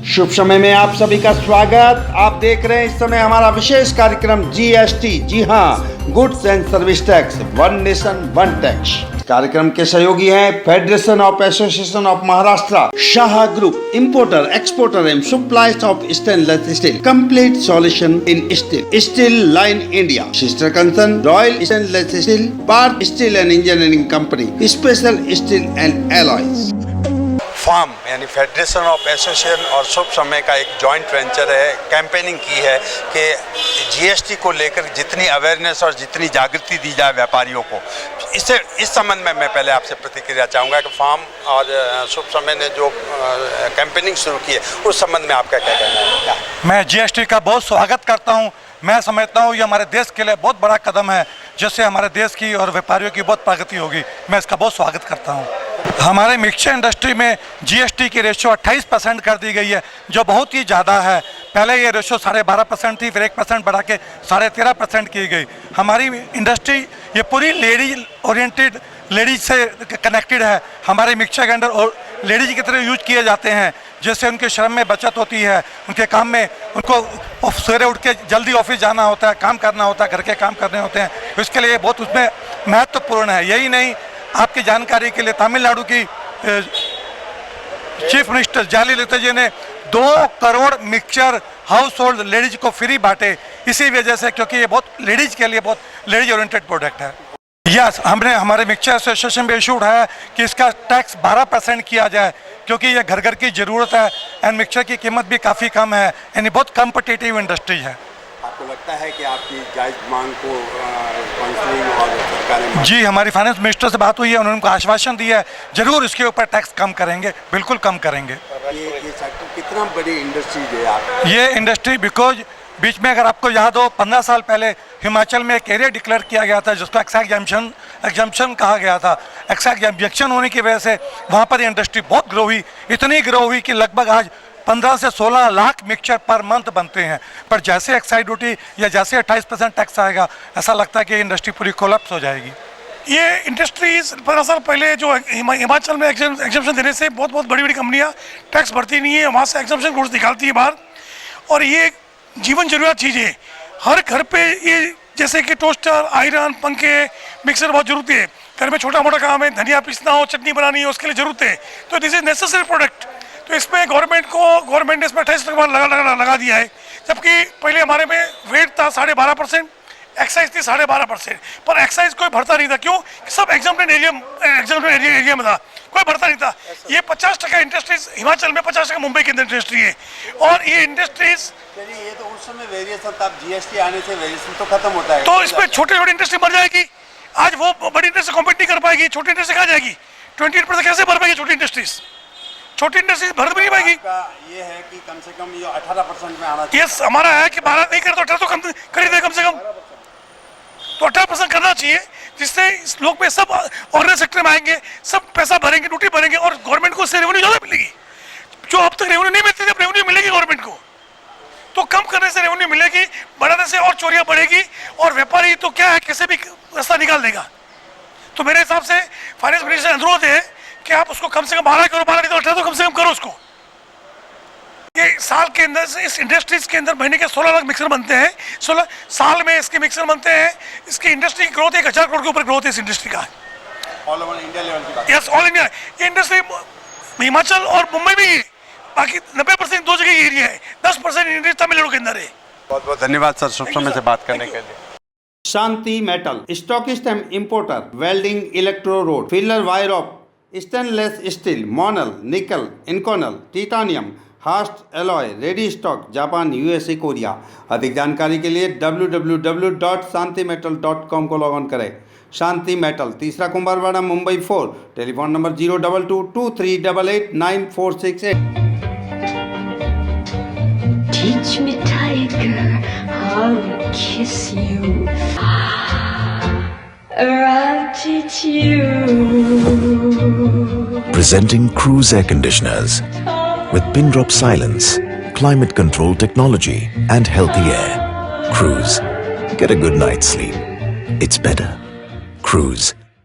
शुभ समय में आप सभी का स्वागत। आप देख रहे हैं इस समय हमारा विशेष कार्यक्रम जीएसटी, जी हाँ, goods and service tax, one nation one tax. कार्यक्रम के सहयोगी हैं federation of association of Maharashtra, Shah group, importer, exporter and suppliers of stainless steel, complete solution in steel, steel line India, sister concern royal stainless steel, Parth steel and engineering company, special steel and alloys. फार्म यानी federation of association और शुभ समय का एक joint venture है, campaigning की है कि जीएसटी को लेकर जितनी अवेयरनेस और जितनी जागृति दी जाए व्यापारियों को। इस संबंध में मैं पहले आपसे प्रतिक्रिया चाहूँगा कि फार्म और शुभ समय ने जो कैंपेनिंग शुरू की है उस संबंध में आपका क्या कहना है? मैं जीएसटी का बहुत स्वागत करता हूँ। मैं समझता हूँ ये हमारे देश के लिए बहुत बड़ा कदम है, जिससे हमारे देश की और व्यापारियों की बहुत प्रगति होगी। मैं इसका बहुत स्वागत करता हूँ। हमारे मिक्सचर इंडस्ट्री में जीएसटी की रेशियो 28% कर दी गई है, जो बहुत ही ज़्यादा है। पहले ये रेशियो 12.5% थी, फिर 1% बढ़ा के 13.5% की गई। हमारी इंडस्ट्री ये पूरी लेडीज ओरिएंटेड, लेडीज से कनेक्टेड है। हमारे मिक्सचर के अंदर और लेडीज की तरह यूज किए जाते हैं, जिससे उनके श्रम में बचत होती है। उनके काम में उनको सवेरे उठ के जल्दी ऑफिस जाना होता है, काम करना होता है, घर के काम करने होते हैं। इसके लिए बहुत उसमें महत्वपूर्ण है। यही नहीं, आपकी जानकारी के लिए तमिलनाडु की चीफ मिनिस्टर जयललिता जी ने 2 crore mixture house hold ladies को फ्री बांटे, इसी वजह से, क्योंकि ये बहुत लेडीज के लिए बहुत लेडीज ओरिएंटेड प्रोडक्ट है। यस, हमने हमारे मिक्सचर एसोसिएशन में इशूड है कि इसका टैक्स 12% किया जाए, क्योंकि ये घर घर की ज़रूरत है एंड मिक्सचर की कीमत भी काफ़ी कम है, यानी बहुत कम्पिटिटिव इंडस्ट्री है। आपको लगता है कि आपकी जायज़ मांग को काउंसिलिंग और सरकार ने? जी, हमारी फाइनेंस मिनिस्टर से बात हुई है, उन्होंने उनको आश्वासन दिया है जरूर इसके ऊपर टैक्स कम करेंगे, बिल्कुल कम करेंगे। ये सेक्टर कितना बड़ी इंडस्ट्री है आप? ये इंडस्ट्री बिकॉज बीच में अगर आपको याद हो 15 साल पहले हिमाचल में एक एरिया डिक्लेयर किया गया था जिसको एक्साइज एग्जम्पशन कहा गया था। एक्साइज एग्जम्पशन होने की वजह से वहाँ पर इंडस्ट्री बहुत ग्रो हुई, इतनी ग्रो हुई कि लगभग आज 15 से 16 लाख मिक्सचर पर मंथ बनते हैं। पर जैसे एक्साइज ड्यूटी या जैसे 28% टैक्स आएगा, ऐसा लगता है कि इंडस्ट्री पूरी कोलैप्स हो जाएगी। ये इंडस्ट्रीज 15 साल पहले जो हिमाचल में एग्जम्पशन देने से बहुत बड़ी कंपनियां टैक्स भरती नहीं है, वहाँ से एग्जम्पशन गुड्स निकालती है बाहर। और ये जीवन जरूरत चीज़ है, हर घर पे ये जैसे कि टोस्टर, आयरन, पंखे, मिक्सर बहुत जरूरत है। घर में छोटा मोटा काम है, धनिया पीसना हो, चटनी बनानी हो, उसके लिए ज़रूरत है। तो दिस इज नेसेसरी प्रोडक्ट। तो इसमें गवर्नमेंट ने इसमें 28% लगा दिया है, जबकि पहले हमारे में वेट था 12.5%, एक्साइज थी 12.5%। पर एक्साइज कोई भरता नहीं था, क्यों? सब एग्जाम्पल एरिया में था, कोई भरता नहीं था। ये 50% इंडस्ट्रीज हिमाचल में, 50% मुंबई के अंदर इंडस्ट्री है। और ये इंडस्ट्रीज, ये तो उस समय वेरिएशन था, जीएसटी आने से वेरिएशन तो खत्म होता है। तो इसमें छोटी इंडस्ट्री मर जाएगी। आज वो बड़ी इंडस्ट्री कॉम्पीट नहीं कर पाएगी, छोटी इंडस्ट्री कहाँ जाएगी? 28% कैसे भर पाएगी छोटी इंडस्ट्रीज? छोटी इंडस्ट्रीज भर भी नहीं पाएगी। ये है कि कम से कम ये 18% में आना चाहिए। यस, हमारा है कि 12 नहीं करे तो 18 तो कम खरीदे, कम से कम तो 18% करना चाहिए, जिससे इस लोग में सब ऑर्गेनाइज सेक्टर में आएंगे, सब पैसा भरेंगे, ड्यूटी भरेंगे और गवर्नमेंट को उससे रेवेन्यू ज़्यादा मिलेगी। जो अब तक रेवेन्यू नहीं मिलती थी, अब रेवेन्यू मिलेगी गवर्नमेंट को। तो कम करने से रेवेन्यू मिलेगी, बढ़ाने से और चोरियां बढ़ेगी, और व्यापारी तो क्या है, कैसे भी रास्ता निकाल देगा। तो मेरे हिसाब से फाइनेंस मिनिस्टर अनुरोध है कि आप उसको कम से कम 12 करो, 12 नहीं तो 18 तो कम से कम करो उसको। ये साल के अंदर से इस इंडस्ट्रीज के अंदर महीने के 16 लाख मिक्सर बनते हैं, 16 साल में इसके मिक्सर बनते हैं। इसकी इंडस्ट्री की ग्रोथ 1000 करोड़ के ऊपर ग्रोथ है इस इंडस्ट्री का, ऑल ओवर इंडिया लेवल की बात। Yes, all India. ये इंडस्ट्री हिमाचल और मुंबई में ही, बाकी 90% दो जगह एरिया है, 10% इंडस्ट्री तमिलनाडु के अंदर है। बहुत बहुत धन्यवाद सर शुभ समय से बात करने के लिए। Shanti metal, stockist and importer, welding, electro rod, filler wire of stainless steel, monel, nickel, inconel, titanium, Hastelloy, ready stock, Japan, USA, Korea. अधिक जानकारी के लिए www.shantimetal.com को लॉग ऑन करें। शांति मेटल, तीसरा Kumbharwada, Mumbai 4, telephone number 02223889468। Teach me, tiger, how to kiss you. I'll teach you. Presenting Cruise Air Conditioners with pin drop silence, climate control technology and healthy air. Cruise. Get a good night's sleep. It's better. Cruise.